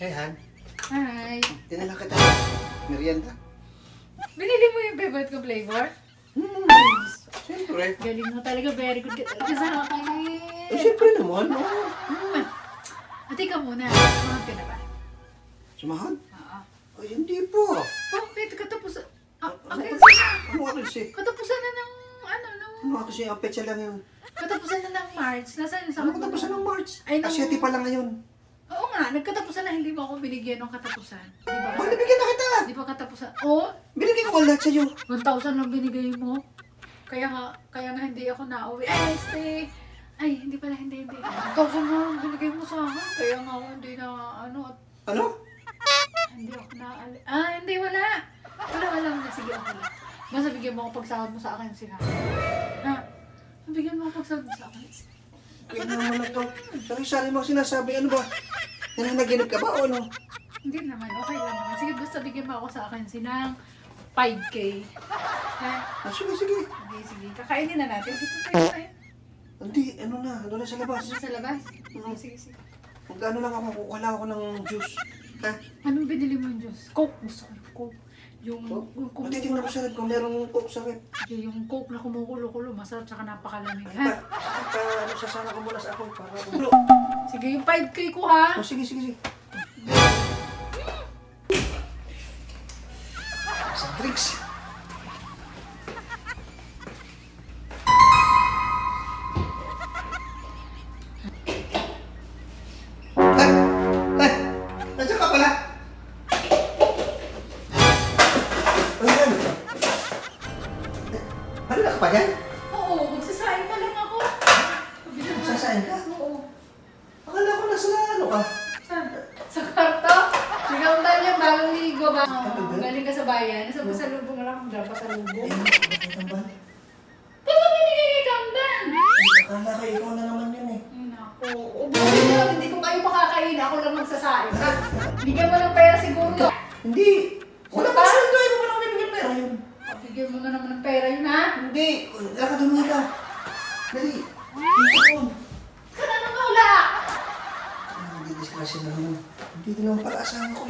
Hey, Han. Hi. Dinala kita. Merienda. Binili mo yung favorite ko flavor? Siyempre. Galing mo talaga. Very good ka talaga sa akin. Siyempre naman. Ati ka muna. Sumahod ka na ba? Sumahod? Oo. Ay, hindi po. Bakit? Katapusan. Ano Ano? nga kasi? Katapusan na ng Ano nga kasi? Ang petsa lang yun. Katapusan na ng March. Nasaan yung Ano sakot katapusan ng March? Ay, nung- Asyati pa lang ngayon. Oo nga. Nagkatapusan na hindi mo ako binigyan ng katapusan. Di ba? Bakit nabigyan na kita? Di ba katapusan? Oo. Binigyan ko lahat sa'yo. 1,000 lang binigay mo. Kaya nga hindi ako nauwi. Ay, stay. Ay, hindi pala, hindi. 1,000 lang binigay mo sa akin. Kaya nga ako hindi na, Ano? hindi ako na, hindi, wala. Wala. Sige, okay lang. Basta bigyan mo ako pagsahod mo sa akin, sila. Ha? Bigyan mo ako pagsahod mo sa akin. Kaya naman na to. Sari-sari mo sinasabi. Ano ba? Nananaginip ka ba o ano? Hindi naman, okay lang naman. Sige, basta bigyan mo ako sa akin, sinang 5K. Ha? Sige. Sige. Kakainin na natin. Dito tayo tayo. Hindi, ano na sa labas. Sa labas? Sige. Magkano lang ako, kukuha ako ng juice. Ha? Anong binili mo yung juice? Coke. Gusto ko yung Coke. Yung Coke. Matitignan ko sa red kung merong coke sa red. Yung Coke na kumukulo-kulo. Masarap tsaka napakalamig, Ano ha? sasama ko muna sa ako para Sige, yung 5K ko, ha? Oh, sige. Sa drinks. Ay! Nandiyan ka pala? Ayan. Ano ka pa yan? Oo, magsasahin pa lang ako. Sasain ka? Oo. Akala ko nasa ano ka? Saan? Sa kwarto? Ikaw tayo, bagong ligo ba? Ano ba? Galing ka sa bayan. Nasa pasalubong na lang kung dala pasalubong. Tambal. Ba't mo binigay kay Kamdan? Akala ko ikaw na naman yun eh. Ay, naku. Ubusin mo, hindi ko kayo makakain. Ako lang magsasahin, ha? Bigyan mo ng pera siguro. Hindi! Wala pa sweldo eh! Paano ko bibigyan pera yun? Bigyan mo na naman ng pera yun, ha? Hindi! Nakadumi ka! Dali! Saan na wala? Hindi discretion na naman. Hindi din naman pala asahan ko.